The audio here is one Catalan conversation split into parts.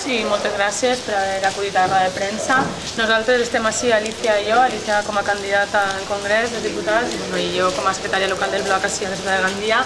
Sí, moltes gràcies per haver acudit a la roda de premsa. Nosaltres estem així, Alicia i jo, Alicia com a candidata al Congrés dels Diputats i jo com a secretària local del bloc així a la ciutat de Gandia.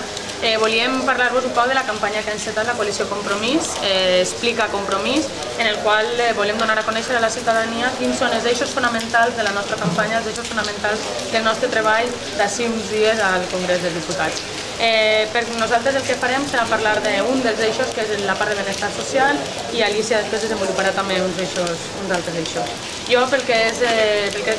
Volíem parlar-vos un poc de la campanya que ha encetat la coalició Compromís, Explica Compromís, en el qual volem donar a conèixer a la ciutadania quins són els eixos fonamentals de la nostra campanya, els eixos fonamentals del nostre treball d'ací uns dies al Congrés dels Diputats. Per nosaltres el que farem serà parlar d'un dels eixos, que és la part de benestar social, i Alicia després desenvoluparà també uns altres eixos. Jo, pel que és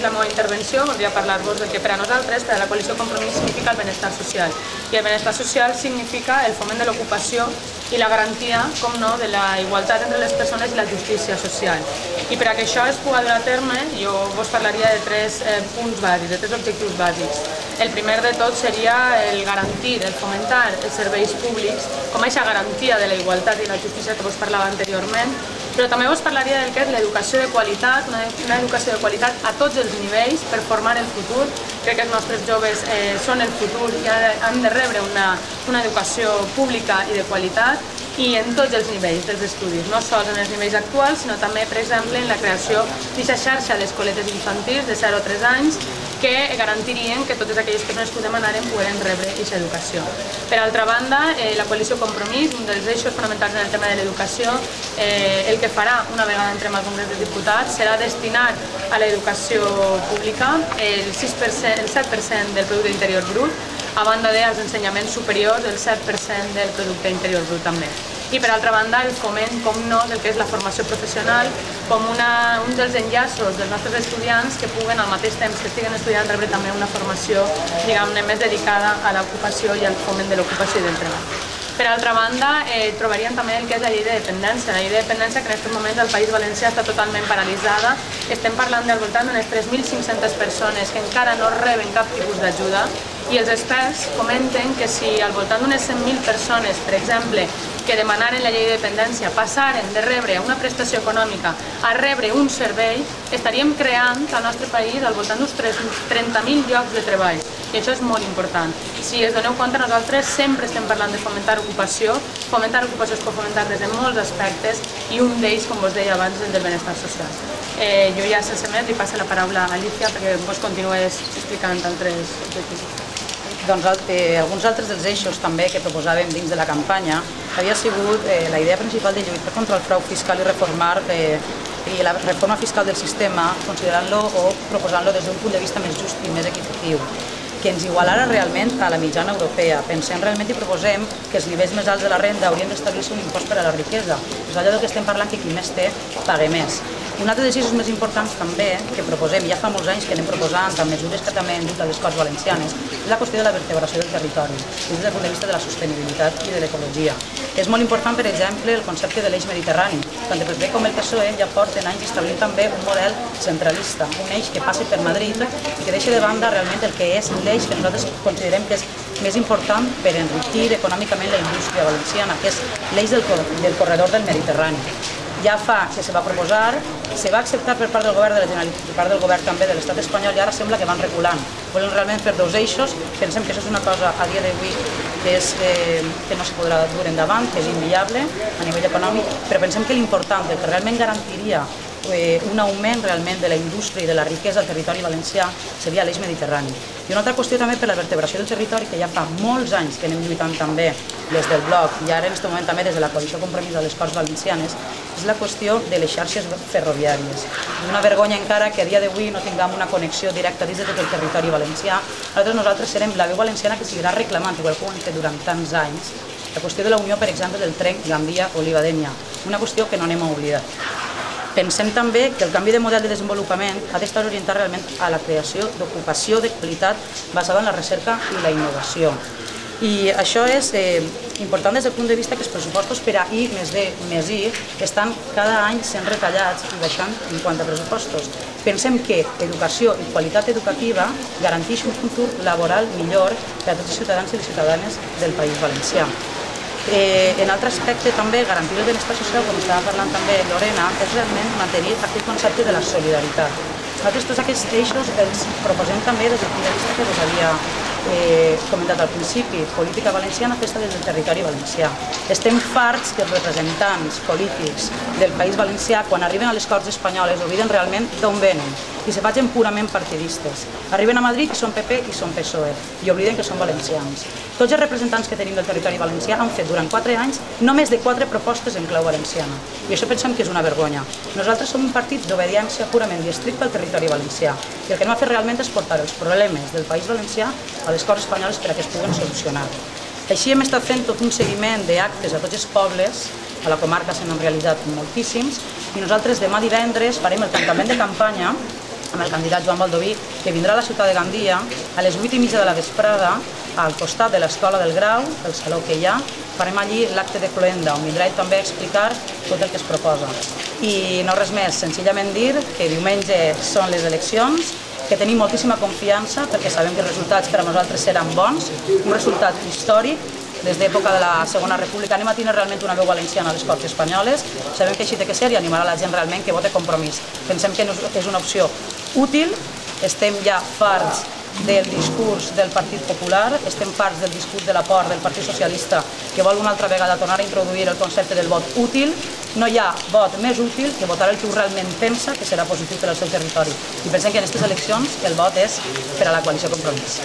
la meva intervenció, voldria parlar-vos del que per a nosaltres, per a la coalició Compromís, significa el benestar social. I el benestar social significa el foment de l'ocupació i la garantia, com no, de la igualtat entre les persones i la justícia social. I per a que això es pugui dur a terme, jo vos parlaria de tres punts bàsics, de tres objectius bàsics. El primer de tot seria el garantir, el fomentar els serveis públics com a garantia de la igualtat i la justícia que vos parlava anteriorment, però també vos parlaria del que és l'educació de qualitat, una educació de qualitat a tots els nivells per formar el futur. Crec que els nostres joves són el futur i han de rebre una educació pública i de qualitat i en tots els nivells dels estudis, no sols en els nivells actuals, sinó també, per exemple, en la creació d'aquesta xarxa d'escoletes infantils de 0 a 3 anys que garantirien que totes aquelles persones que ho demanaren poden rebre aquesta educació. Per altra banda, la coalició Compromís, un dels eixos fonamentals en el tema de l'educació, el que farà una vegada entrem al Congrés dels Diputats serà destinar a l'educació pública el 7% del producte interior brut, a banda dels ensenyaments superiors, el 7% del producte interior brut també. I per altra banda, el foment, com no, del que és la formació professional, com un dels enllaços dels nostres estudiants que puguen, al mateix temps que estiguen estudiant, rebre també una formació, diguem-ne, més dedicada a l'ocupació i al foment de l'ocupació i del treball. Per altra banda, trobarien també el que és la llei de dependència. La llei de dependència que en aquests moments al País Valencià està totalment paralitzada. Estem parlant del voltant d'unes 3.500 persones que encara no reben cap tipus d'ajuda i els experts comenten que si al voltant d'unes 100.000 persones, per exemple, que demanaren la llei de dependència passaren de rebre una prestació econòmica a rebre un servei, estaríem creant al nostre país al voltant d'uns 30.000 llocs de treball. I això és molt important. Si es doneu compte, nosaltres sempre estem parlant de fomentar ocupació. Fomentar ocupació es pot fomentar des de molts aspectes i un d'ells, com vos deia abans, és el del benestar social. Jo ja sense més li passo la paraula a Alicia perquè vos continués explicant altres objectius. Doncs alguns altres dels eixos també que proposàvem dins de la campanya havia sigut la idea principal de lluitar contra el frau fiscal i reformar i la reforma fiscal del sistema, considerant-lo o proposant-lo des d'un punt de vista més just i més equitatiu, que ens igualara realment a la mitjana europea. Pensem realment i proposem que els nivells més alts de la renda haurien d'establir-se un impost per a la riquesa. És allò del que estem parlant, que qui més té pague més. Un altre dels eixos més importants també que proposem, ja fa molts anys que anem proposant amb mesures que també han dut a les Corts Valencianes, és la qüestió de la vertebració del territori, des del punt de vista de la sostenibilitat i de l'ecologia. És molt important, per exemple, el concepte de l'eix mediterrani. Tant el PP com el PSOE ja porten anys establint també un model centralista, un eix que passi per Madrid i que deixi de banda realment el que és l'eix que nosaltres considerem que és més important per enriquir econòmicament la indústria valenciana, que és l'eix del corredor del Mediterrani. Ja fa que se va proposar, se va acceptar per part del govern de la Generalitat, per part del govern també de l'Estat espanyol, i ara sembla que van reculant. Volen realment fer dos eixos, pensem que això és una cosa a dia d'avui que no se podrà dur endavant, que és inviable a nivell econòmic, però pensem que l'important, el que realment garantiria un augment realment de la indústria i de la riquesa al territori valencià seria l'eix mediterrani. I una altra qüestió també per la vertebració del territori, que ja fa molts anys que anem lluitant també des del bloc i ara en aquest moment també des de la coalició Compromís de les Corts Valencianes, és la qüestió de les xarxes ferroviàries. És una vergonya encara que a dia d'avui no tinguem una connexió directa dins de tot el territori valencià. Nosaltres serem la veu valenciana que seguirà reclamant, igual que ho hem fet durant tants anys, la qüestió de la unió, per exemple, del tren Gandia-Oliva-Dénia, una qüestió que no anem a oblidar. Pensem també que el canvi de model de desenvolupament ha d'estar orientat realment a la creació d'ocupació de qualitat basada en la recerca i la innovació. I això és important des del punt de vista que els pressupostos per a I+D+I estan cada any sent retallats i baixant en quant a pressupostos. Pensem que educació i qualitat educativa garanteix un futur laboral millor per a tots els ciutadans i les ciutadanes del País Valencià. En altre aspecte també, garantir el benestar social, com estava parlant també Lorena, és realment mantenir aquest concepte de la solidaritat. Nosaltres tots aquests eixos els proposem també des del punt de vista que us havia comentat al principi, política valenciana, festa des del territori valencià. Estem farts que els representants polítics del País Valencià, quan arriben a les Corts Espanyoles, obliden realment d'on venen i se facin purament partidistes. Arriben a Madrid i són PP i són PSOE i obliden que són valencians. Tots els representants que tenim del territori valencià han fet durant 4 anys no més de 4 propostes en clau valenciana i això pensem que és una vergonya. Nosaltres som un partit d'obediència purament i estricta al territori valencià i el que anem a fer realment és portar els problemes del País Valencià a les Corts Espanyoles per a que es puguen solucionar. Així hem estat fent tot un seguiment d'actes a tots els pobles, a la comarca se n'han realitzat moltíssims, i nosaltres demà divendres farem el tancament de campanya amb el candidat Joan Baldoví, que vindrà a la ciutat de Gandia a les 8:30 de la vesprada, al costat de l'Escola del Grau, del saló que hi ha. Farem allí l'acte de cloenda, on vindrà ell també a explicar tot el que es proposa. I no res més, senzillament dir que diumenge són les eleccions, que tenim moltíssima confiança perquè sabem que els resultats per a nosaltres seran bons, un resultat històric. Des d'època de la Segona República anem a tenir realment una veu valenciana a les Corts Espanyoles, sabem que així té que ser i animarà la gent realment que vote Compromís. Pensem que és una opció útil, estem ja farts del discurs del Partit Popular, estem farts del discurs de la por del Partit Socialista que vol una altra vegada tornar a introduir el concepte del vot útil. No hi ha vot més útil que votar el que realment pensa que serà positiu per al seu territori. I pensem que en aquestes eleccions el vot és per a la coalició Compromís.